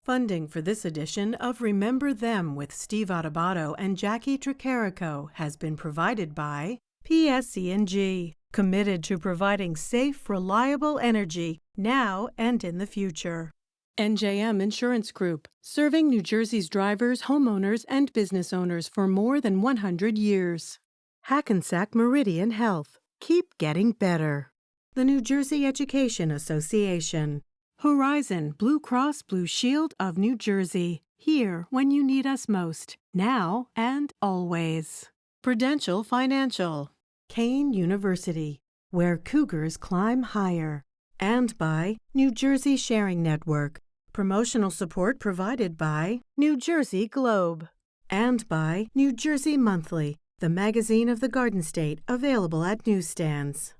Funding for this edition of Remember Them with Steve Adubato and Jacqui Tricarico has been provided by PSE&G, committed to providing safe, reliable energy now and in the future. NJM Insurance Group, serving New Jersey's drivers, homeowners, and business owners for more than 100 years. Hackensack Meridian Health. Keep getting better. The New Jersey Education Association. Horizon Blue Cross Blue Shield of New Jersey. Here when you need us most, now and always. Prudential Financial. Kane University, where Cougars climb higher. And by New Jersey Sharing Network. Promotional support provided by New Jersey Globe. And by New Jersey Monthly, the magazine of the Garden State, available at newsstands.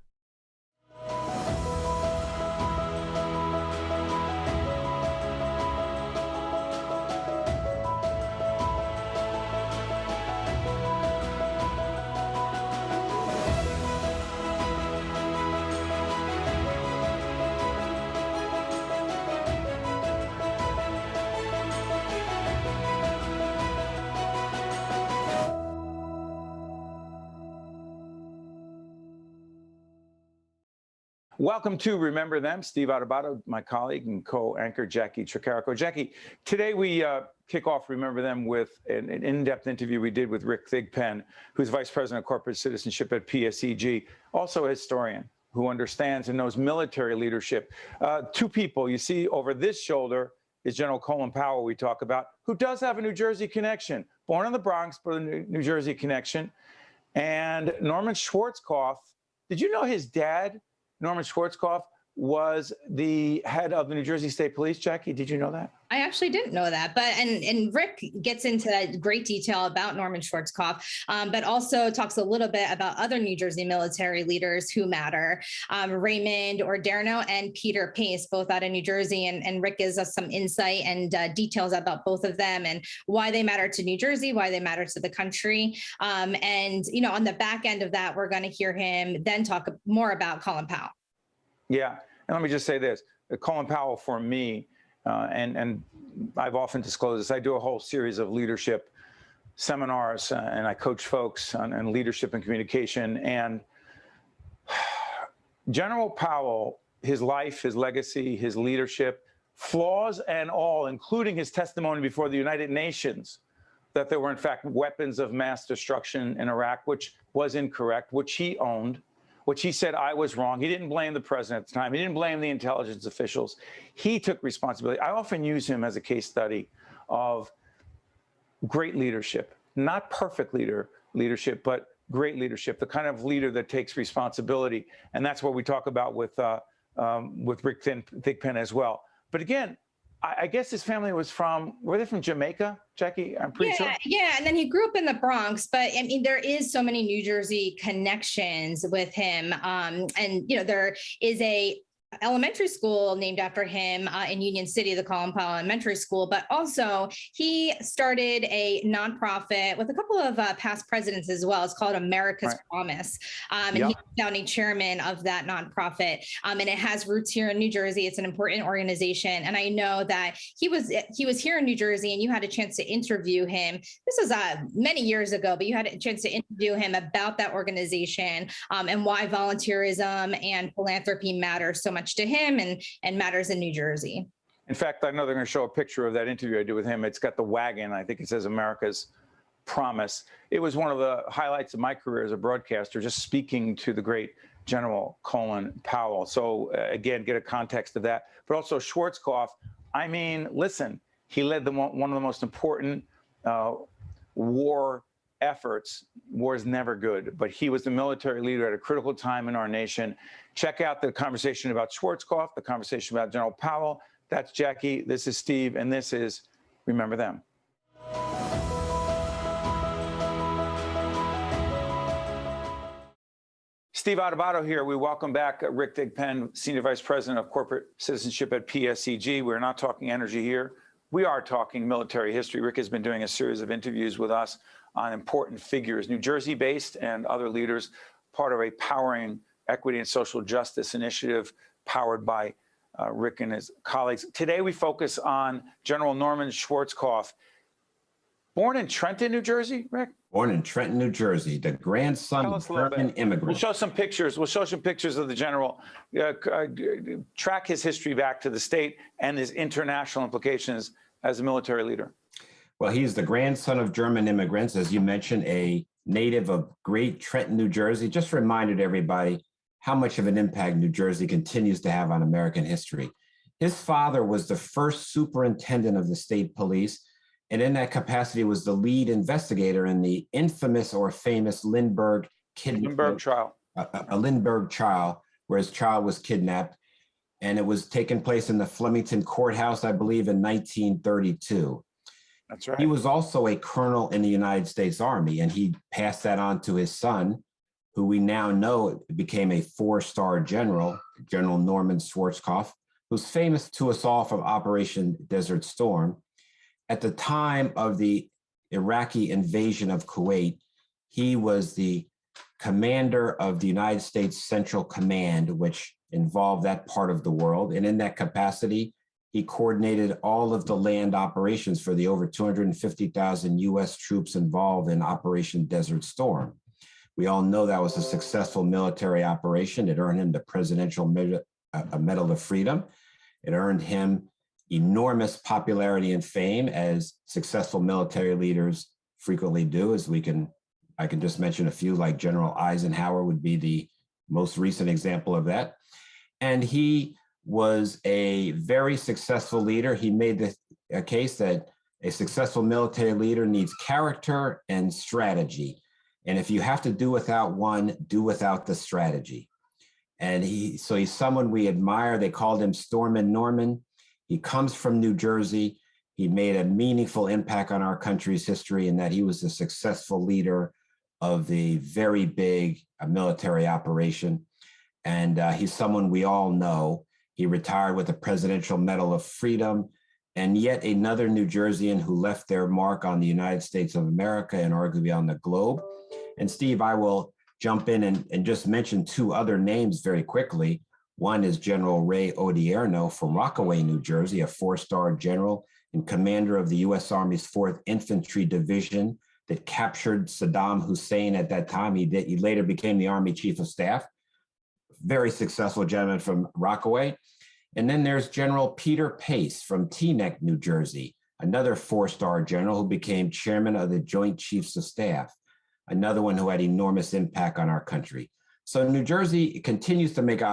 Welcome to Remember Them. Steve Adubato, my colleague and co-anchor Jacqui Tricarico. Jacqui, today we kick off Remember Them with an in-depth interview we did with Rick Thigpen, who's Vice President of Corporate Citizenship at PSEG, also a historian who understands and knows military leadership. Two people you see over this shoulder is General Colin Powell, we talk about, who does have a New Jersey connection, born in the Bronx, but a New Jersey connection. And Norman Schwarzkopf, did you know his dad, Norman Schwarzkopf, was the head of the New Jersey State Police? Jacqui, did you know that? I actually didn't know that, but and Rick gets into great detail about Norman Schwarzkopf, but also talks a little bit about other New Jersey military leaders who matter, Raymond Odierno and Peter Pace, both out of New Jersey, and Rick gives us some insight and details about both of them and why they matter to New Jersey, why they matter to the country, and you know, on the back end of that, we're going to hear him then talk more about Colin Powell. Yeah, and let me just say this, Colin Powell for me, and I've often disclosed this, I do a whole series of leadership seminars and I coach folks on leadership and communication. And General Powell, his life, his legacy, his leadership, flaws and all, including his testimony before the United Nations, that there were in fact weapons of mass destruction in Iraq, which was incorrect, which he owned. Which he said I was wrong. He didn't blame the president at the time. He didn't blame the intelligence officials. He took responsibility. I often use him as a case study of great leadership, not perfect leadership, but great leadership, the kind of leader that takes responsibility. And that's what we talk about with Rick Thigpen as well. But again, I guess his family was were they from Jamaica, Jacqui? I'm pretty sure. Yeah, and then he grew up in the Bronx, but I mean, there is so many New Jersey connections with him. And, you know, there is a elementary school named after him in Union City, the Colin Powell Elementary School, but also he started a nonprofit with a couple of past presidents as well. It's called America's Promise. And he's the founding chairman of that nonprofit. And it has roots here in New Jersey. It's an important organization. And I know that he was here in New Jersey and you had a chance to interview him. This was many years ago, but you had a chance to interview him about that organization and why volunteerism and philanthropy matter so much to him and matters in New Jersey. In fact, I know they're going to show a picture of that interview I did with him. It's got the wagon. I think it says America's Promise. It was one of the highlights of my career as a broadcaster, just speaking to the great General Colin Powell. So again, get a context of that. But also Schwarzkopf, I mean, listen, he led one of the most important war efforts. War is never good, but he was the military leader at a critical time in our nation. Check out the conversation about Schwarzkopf, the conversation about General Powell. That's Jacqui, this is Steve, and this is Remember Them. Steve Adubato here. We welcome back Rick Thigpen, Senior Vice President of Corporate Citizenship at PSEG. We're not talking energy here. We are talking military history. Rick has been doing a series of interviews with us on important figures, New Jersey-based and other leaders, part of a powering equity and social justice initiative powered by Rick and his colleagues. Today, we focus on General Norman Schwarzkopf. Born in Trenton, New Jersey, Rick? Born in Trenton, New Jersey, the grandson of German immigrants. We'll show some pictures. We'll show some pictures of the general. Track his history back to the state and his international implications as a military leader. Well, he's the grandson of German immigrants, as you mentioned, a native of Great Trenton, New Jersey. Just reminded everybody how much of an impact New Jersey continues to have on American history. His father was the first superintendent of the state police, and in that capacity was the lead investigator in the infamous or famous Lindbergh trial. A Lindbergh trial, where his child was kidnapped, and it was taking place in the Flemington courthouse, I believe, in 1932. That's right. He was also a colonel in the United States Army, and he passed that on to his son, who we now know became a four-star general, General Norman Schwarzkopf, who's famous to us all from Operation Desert Storm. At the time of the Iraqi invasion of Kuwait, he was the commander of the United States Central Command, which involved that part of the world. And in that capacity, he coordinated all of the land operations for the over 250,000 US troops involved in Operation Desert Storm. We all know that was a successful military operation. It earned him the Presidential Medal of Freedom. It earned him enormous popularity and fame, as successful military leaders frequently do, I can just mention a few, like General Eisenhower would be the most recent example of that. And he was a very successful leader. He made a case that a successful military leader needs character and strategy. And if you have to do without one, do without the strategy. And so he's someone we admire. They called him Stormin' Norman. He comes from New Jersey. He made a meaningful impact on our country's history in that he was a successful leader of the very big military operation. And he's someone we all know. He retired with the Presidential Medal of Freedom, and yet another New Jerseyan who left their mark on the United States of America and arguably on the globe. And Steve, I will jump in and just mention two other names very quickly. One is General Ray Odierno from Rockaway, New Jersey, a four-star general and commander of the U.S. Army's 4th Infantry Division that captured Saddam Hussein at that time. He later became the Army Chief of Staff. Very successful gentleman from Rockaway. And then there's General Peter Pace from Teaneck, New Jersey, another four-star general who became chairman of the Joint Chiefs of Staff, another one who had enormous impact on our country. So New Jersey continues to make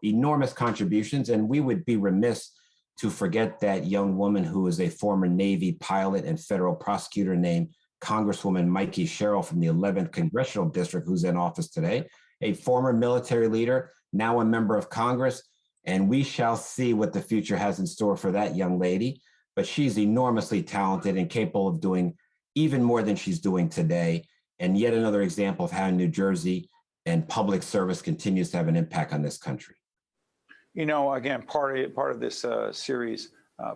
enormous contributions, and we would be remiss to forget that young woman who is a former Navy pilot and federal prosecutor named Congresswoman Mikey Sherrill from the 11th Congressional District, who's in office today, a former military leader, now a member of Congress, and we shall see what the future has in store for that young lady. But she's enormously talented and capable of doing even more than she's doing today. And yet another example of how New Jersey and public service continues to have an impact on this country. You know, again, part of this series,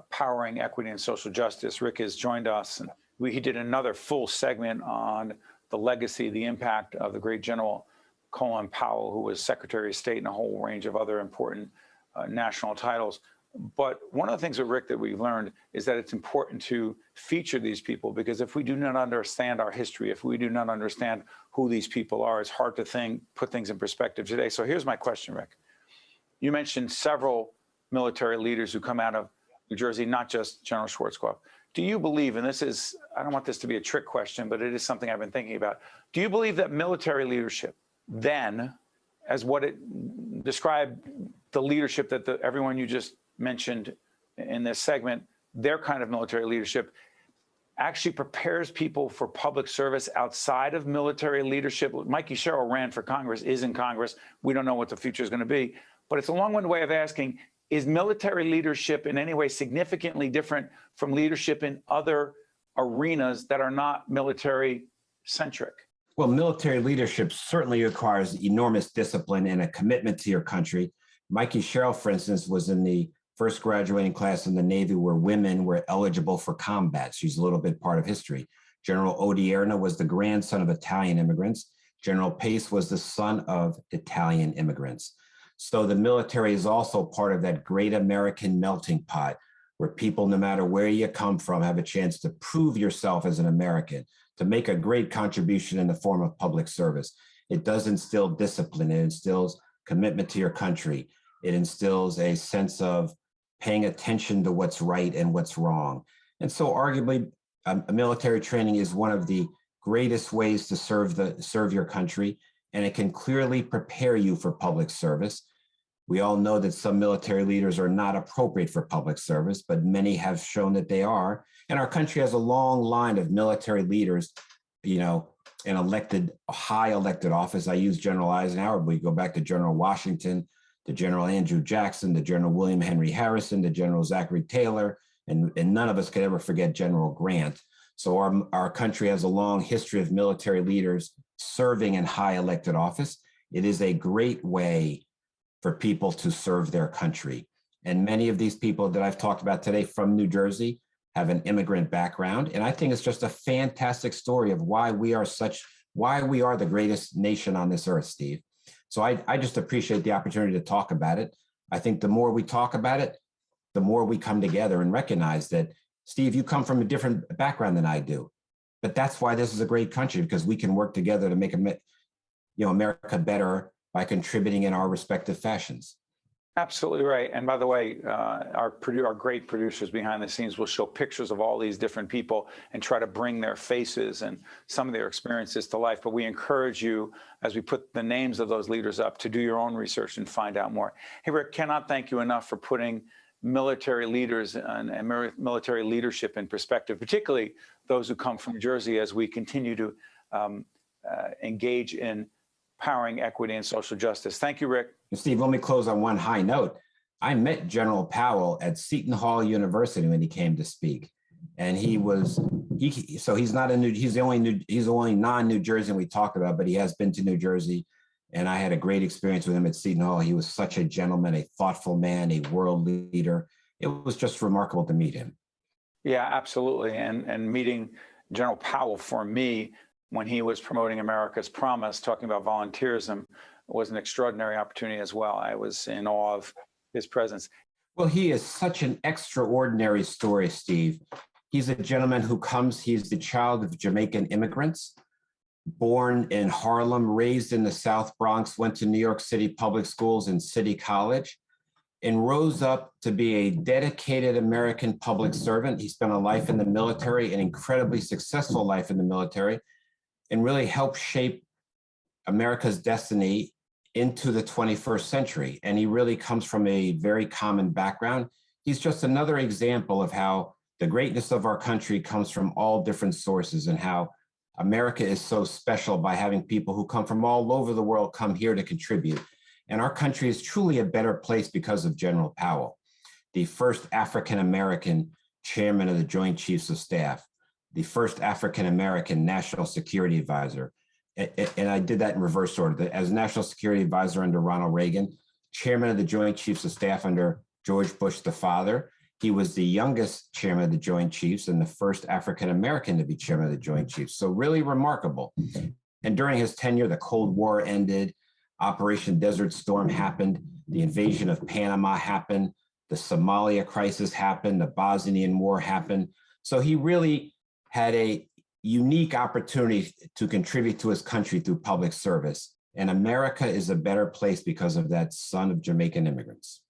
Powering Equity and Social Justice, Rick has joined us, and he did another full segment on the legacy, the impact of the great General Colin Powell, who was Secretary of State and a whole range of other important national titles. But one of the things with Rick that we've learned is that it's important to feature these people, because if we do not understand our history, if we do not understand who these people are, it's hard to put things in perspective today. So here's my question, Rick. You mentioned several military leaders who come out of New Jersey, not just General Schwarzkopf. Do you believe, and this is, I don't want this to be a trick question, but it is something I've been thinking about. Do you believe that military leadership then, as what it described, the leadership that everyone you just mentioned in this segment, their kind of military leadership actually prepares people for public service outside of military leadership? Mikey Sherrill ran for Congress, is in Congress. We don't know what the future is going to be. But it's a long-winded way of asking, is military leadership in any way significantly different from leadership in other arenas that are not military-centric? Well, military leadership certainly requires enormous discipline and a commitment to your country. Mikey Sherrill, for instance, was in the first graduating class in the Navy where women were eligible for combat. She's a little bit part of history. General Odierno was the grandson of Italian immigrants. General Pace was the son of Italian immigrants. So the military is also part of that great American melting pot where people, no matter where you come from, have a chance to prove yourself as an American, to make a great contribution in the form of public service. It does instill discipline. It instills commitment to your country. It instills a sense of paying attention to what's right and what's wrong. And so arguably, military training is one of the greatest ways to serve your country, and it can clearly prepare you for public service. We all know that some military leaders are not appropriate for public service, but many have shown that they are. And our country has a long line of military leaders, in high elected office. I use General Eisenhower, but we go back to General Washington, to General Andrew Jackson, to General William Henry Harrison, to General Zachary Taylor, and none of us could ever forget General Grant. So our country has a long history of military leaders serving in high elected office. It is a great way for people to serve their country. And many of these people that I've talked about today from New Jersey have an immigrant background. And I think it's just a fantastic story of why we are the greatest nation on this earth, Steve. So I just appreciate the opportunity to talk about it. I think the more we talk about it, the more we come together and recognize that, Steve, you come from a different background than I do. But that's why this is a great country, because we can work together to make America better by contributing in our respective fashions. Absolutely right. And by the way, our great producers behind the scenes will show pictures of all these different people and try to bring their faces and some of their experiences to life. But we encourage you, as we put the names of those leaders up, to do your own research and find out more. Hey, Rick, cannot thank you enough for putting military leaders and military leadership in perspective, particularly those who come from Jersey, as we continue to engage in powering equity and social justice. Thank you, Rick. Steve, let me close on one high note. I met General Powell at Seton Hall University when he came to speak, and he's the only non-New Jerseyan we talked about, but he has been to New Jersey, and I had a great experience with him at Seton Hall. He was such a gentleman, a thoughtful man, a world leader. It was just remarkable to meet him. Yeah, absolutely. And meeting General Powell for me, when he was promoting America's Promise, talking about volunteerism, was an extraordinary opportunity as well. I was in awe of his presence. Well, he is such an extraordinary story, Steve. He's a gentleman he's the child of Jamaican immigrants, born in Harlem, raised in the South Bronx, went to New York City public schools and City College, and rose up to be a dedicated American public servant. He spent a life in the military, an incredibly successful life in the military, and really helped shape America's destiny into the 21st century. And he really comes from a very common background. He's just another example of how the greatness of our country comes from all different sources, and how America is so special by having people who come from all over the world come here to contribute. And our country is truly a better place because of General Powell, the first African-American chairman of the Joint Chiefs of Staff, the first African-American national security advisor. And I did that in reverse order. As National Security Advisor under Ronald Reagan, chairman of the Joint Chiefs of Staff under George Bush the father. He was the youngest chairman of the Joint Chiefs and the first African-American to be chairman of the Joint Chiefs. So really remarkable. And during his tenure, the Cold War ended, Operation Desert Storm happened, the invasion of Panama happened, the Somalia crisis happened, the Bosnian War happened. So he really had a unique opportunity to contribute to his country through public service. And America is a better place because of that son of Jamaican immigrants.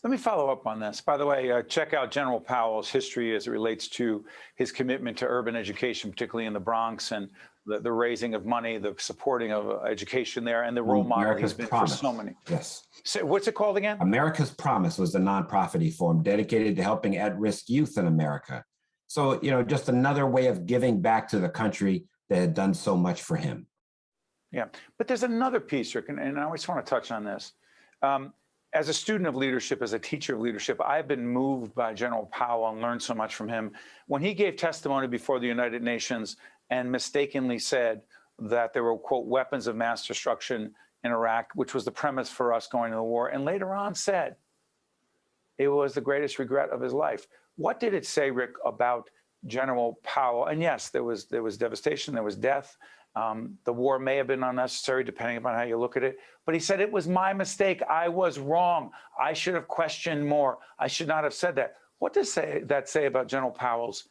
Let me follow up on this. By the way, check out General Powell's history as it relates to his commitment to urban education, particularly in the Bronx, and the raising of money, the supporting of education there, and the role model he's been for so many. Yes. So what's it called again? America's Promise was the nonprofit he formed dedicated to helping at-risk youth in America. So, just another way of giving back to the country that had done so much for him. Yeah, but there's another piece, Rick, and I always want to touch on this. As a student of leadership, as a teacher of leadership, I've been moved by General Powell and learned so much from him. When he gave testimony before the United Nations and mistakenly said that there were, quote, weapons of mass destruction in Iraq, which was the premise for us going to the war, and later on said it was the greatest regret of his life. What did it say, Rick, about General Powell? And yes, there was devastation, there was death, The war may have been unnecessary, depending upon how you look at it. But he said, it was my mistake. I was wrong. I should have questioned more. I should not have said that. What does that say about General Powell's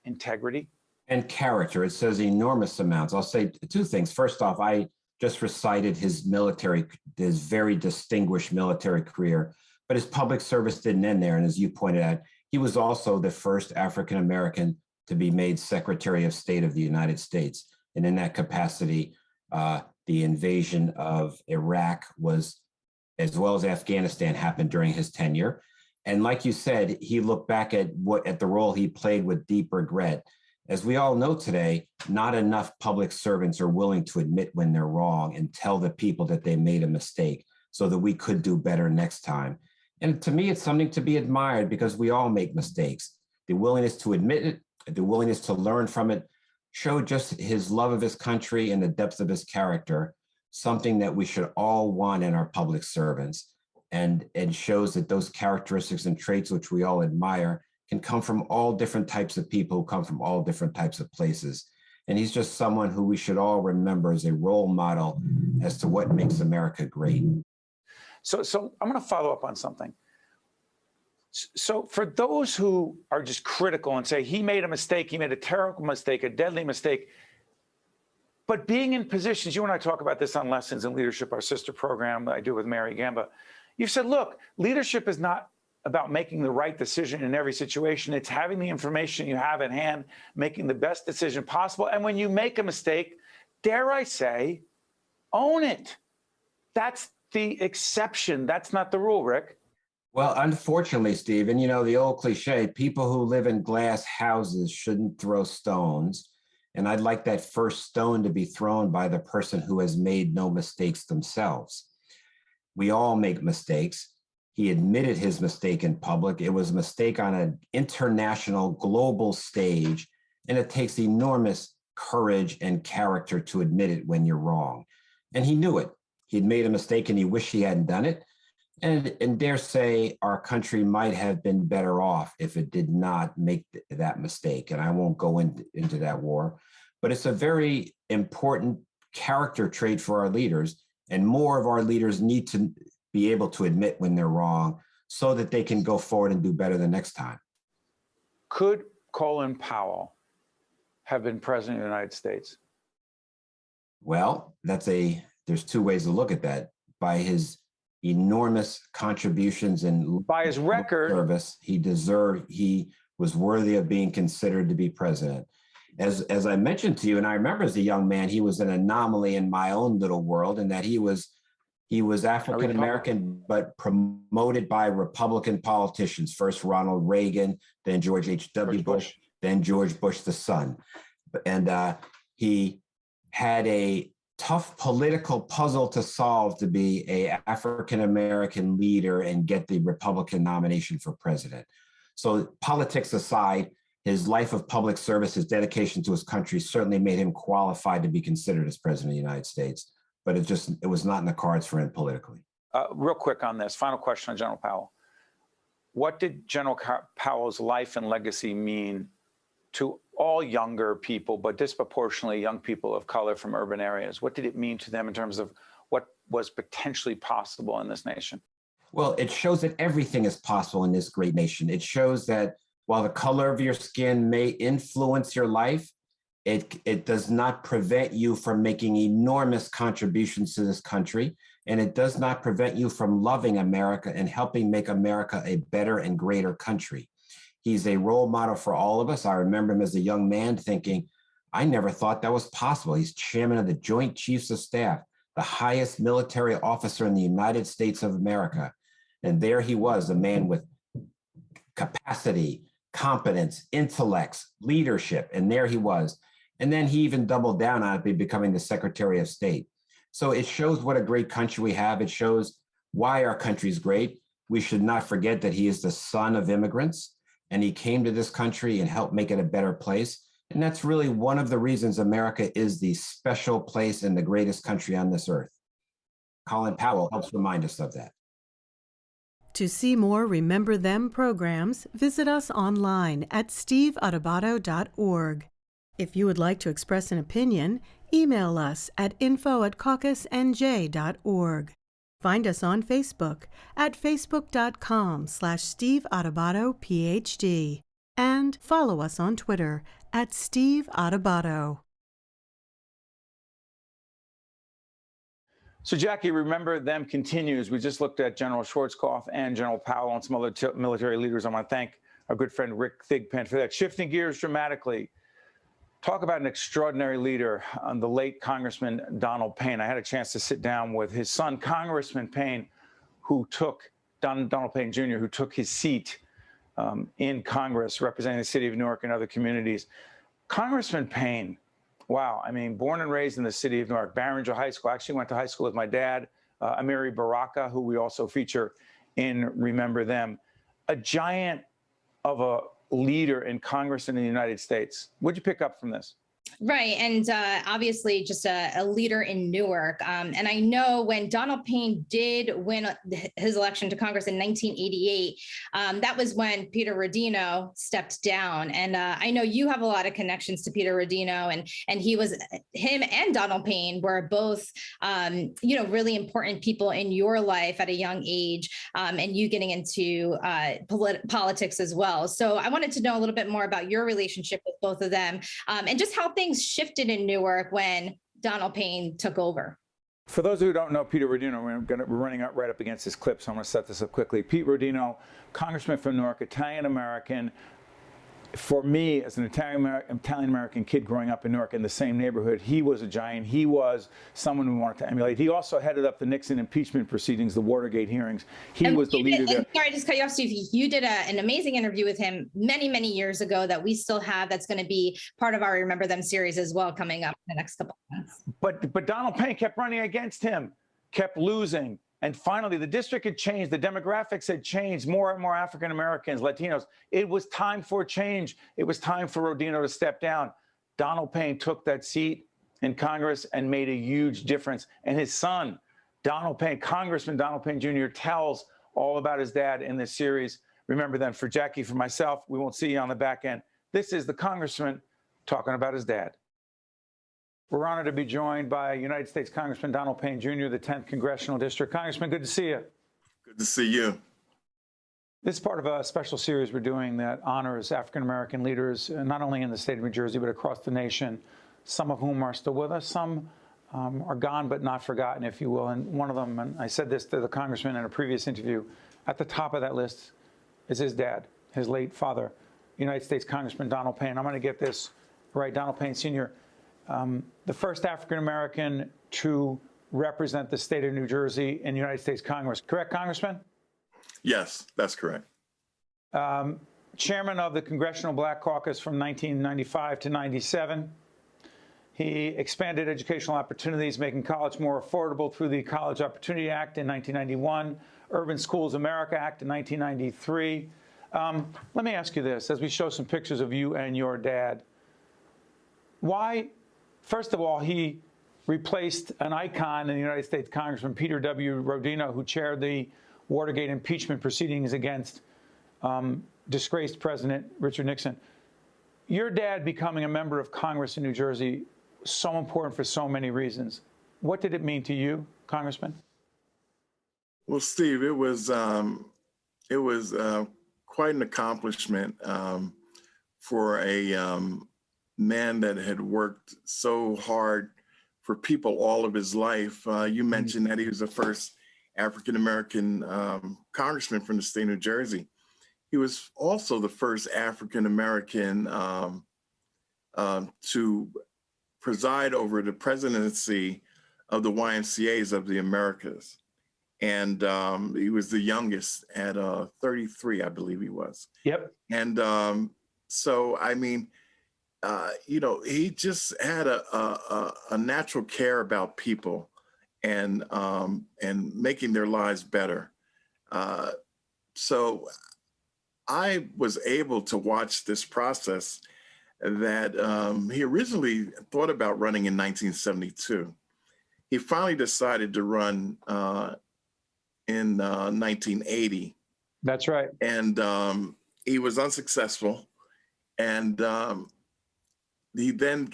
integrity? And character. It says enormous amounts. I'll say two things. First off, I just recited his very distinguished military career, but his public service didn't end there. And as you pointed out, he was also the first African-American to be made Secretary of State of the United States. And in that capacity, the invasion of Iraq was, as well as Afghanistan, happened during his tenure. And like you said, he looked back at the role he played with deep regret. As we all know today, not enough public servants are willing to admit when they're wrong and tell the people that they made a mistake so that we could do better next time. And to me, it's something to be admired because we all make mistakes. The willingness to admit it, the willingness to learn from it, showed just his love of his country and the depth of his character, something that we should all want in our public servants. And it shows that those characteristics and traits which we all admire can come from all different types of people who come from all different types of places. And he's just someone who we should all remember as a role model as to what makes America great. So I'm going to follow up on something. So for those who are just critical and say he made a mistake, he made a terrible mistake, a deadly mistake, but being in positions, you and I talk about this on Lessons in Leadership, our sister program that I do with Mary Gamba. You've said, look, leadership is not about making the right decision in every situation. It's having the information you have at hand, making the best decision possible. And when you make a mistake, dare I say, own it. That's the exception. That's not the rule, Rick. Well, unfortunately, Steve, and you know, the old cliche, people who live in glass houses shouldn't throw stones. And I'd like that first stone to be thrown by the person who has made no mistakes themselves. We all make mistakes. He admitted his mistake in public. It was a mistake on an international, global stage, and it takes enormous courage and character to admit it when you're wrong. And he knew it. He'd made a mistake and he wished he hadn't done it. And dare say our country might have been better off if it did not make that mistake. And I won't go into that war, but it's a very important character trait for our leaders. And more of our leaders need to be able to admit when they're wrong so that they can go forward and do better the next time. Could Colin Powell have been president of the United States? Well, there's two ways to look at that. By his enormous contributions and by his record service, he was worthy of being considered to be president. As I mentioned to you, and I remember as a young man, he was an anomaly in my own little world, in that he was African American, but promoted by Republican politicians. First Ronald Reagan, then George H.W. Bush, then George Bush the son. And he had a tough political puzzle to solve to be an African-American leader and get the Republican nomination for president. So politics aside, his life of public service, his dedication to his country certainly made him qualified to be considered as president of the United States. But it was not in the cards for him politically. Real quick on this, final question on General Powell. What did General Powell's life and legacy mean to all younger people, but disproportionately young people of color from urban areas? What did it mean to them in terms of what was potentially possible in this nation? Well, it shows that everything is possible in this great nation. It shows that while the color of your skin may influence your life, it does not prevent you from making enormous contributions to this country. And it does not prevent you from loving America and helping make America a better and greater country. He's a role model for all of us. I remember him as a young man thinking, I never thought that was possible. He's chairman of the Joint Chiefs of Staff, the highest military officer in the United States of America. And there he was, a man with capacity, competence, intellects, leadership. And there he was. And then he even doubled down on it by becoming the Secretary of State. So it shows what a great country we have. It shows why our country's great. We should not forget that he is the son of immigrants, and he came to this country and helped make it a better place. And that's really one of the reasons America is the special place and the greatest country on this earth. Colin Powell helps remind us of that. To see more Remember Them programs, visit us online at steveadubato.org. If you would like to express an opinion, email us at info@caucusnj.org. Find us on Facebook at facebook.com/Steve Adubato, PhD, and follow us on Twitter at Steve Adubato. So, Jacqui, remember them continues. We just looked at General Schwarzkopf and General Powell and some other military leaders. I want to thank our good friend Rick Thigpen for that. Shifting gears dramatically, talk about an extraordinary leader, the late Congressman Donald Payne. I had a chance to sit down with his son, Congressman Payne, who took, Donald Payne Jr., who took his seat in Congress, representing the city of Newark and other communities. Congressman Payne, wow, I mean, born and raised in the city of Newark, Barringer High School. Actually went to high school with my dad, Amiri Baraka, who we also feature in Remember Them. A giant of a leader in Congress in the United States. What'd you pick up from this? Right. And obviously just a leader in Newark. And I know when Donald Payne did win his election to Congress in 1988, that was when Peter Rodino stepped down. And I know you have a lot of connections to Peter Rodino, and him and Donald Payne were both, really important people in your life at a young age, and you getting into politics as well. So I wanted to know a little bit more about your relationship with both of them, and just how things shifted in Newark when Donald Payne took over. For those who don't know Peter Rodino, we're running up right up against this clip, so I'm going to set this up quickly. Pete Rodino, congressman from Newark, Italian-American. For me, as an Italian-American kid growing up in Newark in the same neighborhood, he was a giant. He was someone we wanted to emulate. He also headed up the Nixon impeachment proceedings, the Watergate hearings. He was the leader there. Sorry, just cut you off, Steve. You did an amazing interview with him many, many years ago that we still have. That's going to be part of our Remember Them series as well, coming up in the next couple of months. But Donald Payne kept running against him, kept losing. And finally, the district had changed. The demographics had changed. More and more African Americans, Latinos. It was time for change. It was time for Rodino to step down. Donald Payne took that seat in Congress and made a huge difference. And his son, Donald Payne, Congressman Donald Payne Jr., tells all about his dad in this series. Remember Them. For Jacqui, for myself, we won't see you on the back end. This is the congressman talking about his dad. We're honored to be joined by United States Congressman Donald Payne Jr., the 10th Congressional District. Congressman, good to see you. Good to see you. This is part of a special series we're doing that honors African-American leaders, not only in the state of New Jersey, but across the nation, some of whom are still with us. Some are gone but not forgotten, if you will. And one of them, and I said this to the congressman in a previous interview, at the top of that list is his dad, his late father, United States Congressman Donald Payne. I'm going to get this right, Donald Payne Sr., the first African-American to represent the state of New Jersey in the United States Congress. Correct, Congressman? Yes, that's correct. Chairman of the Congressional Black Caucus from 1995 to 97. He expanded educational opportunities, making college more affordable through the College Opportunity Act in 1991, Urban Schools America Act in 1993. Let me ask you this, as we show some pictures of you and your dad. Why, first of all, he replaced an icon in the United States Congressman Peter W. Rodino, who chaired the Watergate impeachment proceedings against disgraced President Richard Nixon. Your dad becoming a member of Congress in New Jersey, so important for so many reasons. What did it mean to you, Congressman? Well, Steve, it was quite an accomplishment for a man that had worked so hard for people all of his life. You mentioned that he was the first African-American congressman from the state of New Jersey. He was also the first African-American to preside over the presidency of the YMCAs of the Americas. And he was the youngest at 33, I believe he was. Yep. And so, I mean, he just had a natural care about people and making their lives better. So I was able to watch this process that he originally thought about running in 1972. He finally decided to run in 1980. That's right. And he was unsuccessful. And he then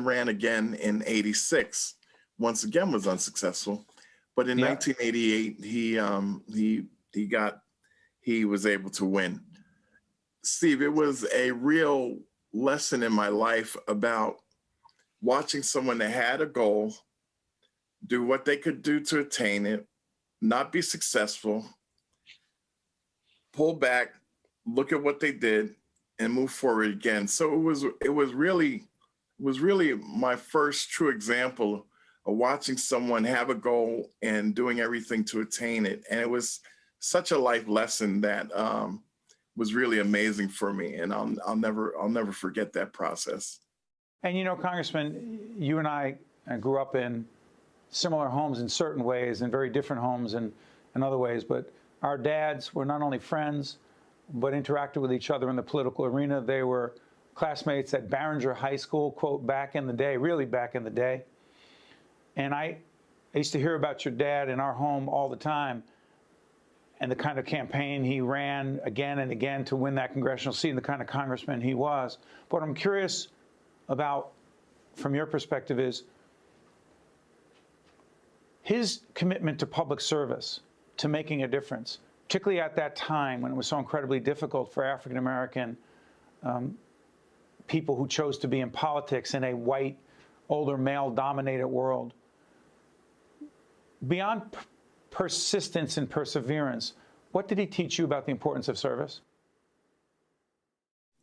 ran again in '86. Once again, was unsuccessful. But in 1988, he was able to win. Steve, it was a real lesson in my life about watching someone that had a goal, do what they could do to attain it, not be successful, pull back, look at what they did, and move forward again. So it was really my first true example of watching someone have a goal and doing everything to attain it. And it was such a life lesson that was really amazing for me, and I'll never forget that process. And you know, Congressman, you and I grew up in similar homes in certain ways, and very different homes in other ways. But our dads were not only friends, but interacted with each other in the political arena. They were classmates at Barringer High School, quote, back in the day, really back in the day. And I used to hear about your dad in our home all the time, and the kind of campaign he ran again and again to win that congressional seat, and the kind of congressman he was. What I'm curious about, from your perspective, is his commitment to public service, to making a difference, particularly at that time when it was so incredibly difficult for African-American people who chose to be in politics in a white, older, male-dominated world. Beyond persistence and perseverance, what did he teach you about the importance of service?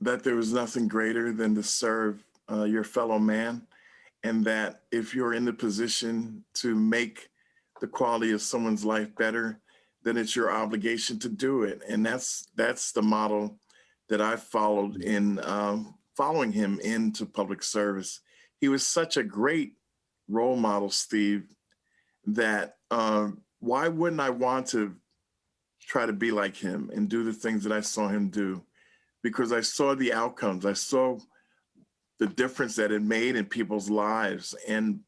That there was nothing greater than to serve your fellow man, and that if you're in the position to make the quality of someone's life better, then it's your obligation to do it. And that's the model that I followed in following him into public service. He was such a great role model, Steve, that why wouldn't I want to try to be like him and do the things that I saw him do? Because I saw the outcomes. I saw the difference that it made in people's lives. And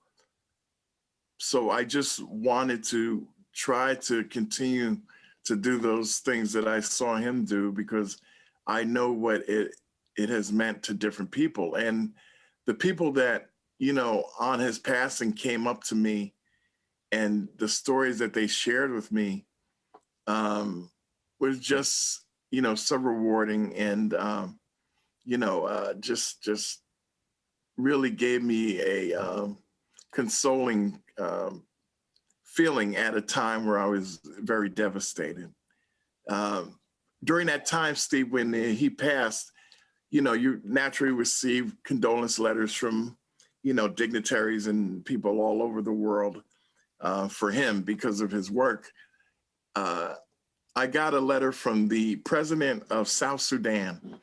so I just wanted to try to continue to do those things that I saw him do, because I know what it has meant to different people. And the people that, you know, on his passing came up to me, and the stories that they shared with me was just, you know, so rewarding, and, you know, just really gave me a consoling feeling at a time where I was very devastated. During that time, Steve, when he passed, you know, you naturally receive condolence letters from, you know, dignitaries and people all over the world for him because of his work. I got a letter from the president of South Sudan.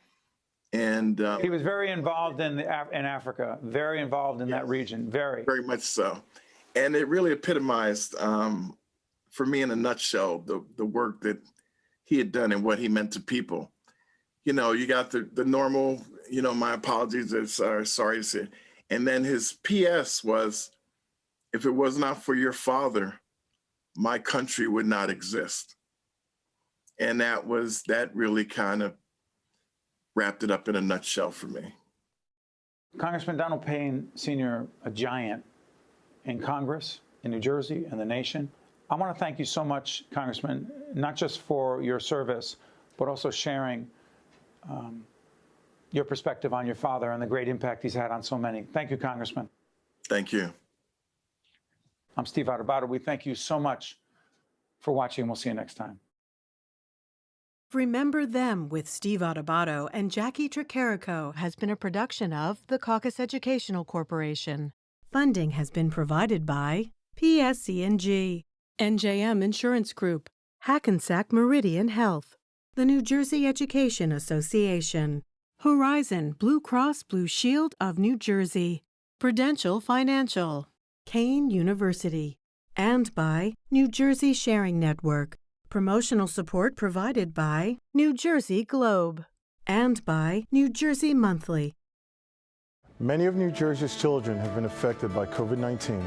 And he was very involved in Africa, very involved in that region, very much so. And it really epitomized, for me in a nutshell, the work that he had done and what he meant to people. You know, you got the normal, you know, my apologies, sorry to say. And then his PS was, if it was not for your father, my country would not exist. And that really kind of wrapped it up in a nutshell for me. Congressman Donald Payne, Sr., a giant in Congress, in New Jersey, and the nation. I want to thank you so much, Congressman, not just for your service, but also sharing your perspective on your father and the great impact he's had on so many. Thank you, Congressman. Thank you. I'm Steve Adubato. We thank you so much for watching. We'll see you next time. Remember Them with Steve Adubato and Jacqui Tricarico has been a production of the Caucus Educational Corporation. Funding has been provided by PSC&G, NJM Insurance Group, Hackensack Meridian Health, the New Jersey Education Association, Horizon Blue Cross Blue Shield of New Jersey, Prudential Financial, Kane University, and by New Jersey Sharing Network. Promotional support provided by New Jersey Globe and by New Jersey Monthly. Many of New Jersey's children have been affected by COVID-19,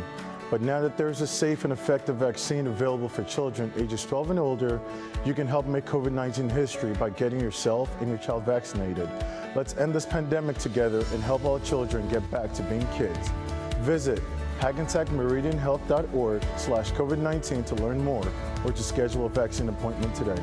But now that there's a safe and effective vaccine available for children ages 12 and older, you can help make COVID-19 history by getting yourself and your child vaccinated. Let's end this pandemic together and help all children get back to being kids. Visit HackensackMeridianHealth.org/COVID-19 to learn more or to schedule a vaccine appointment today.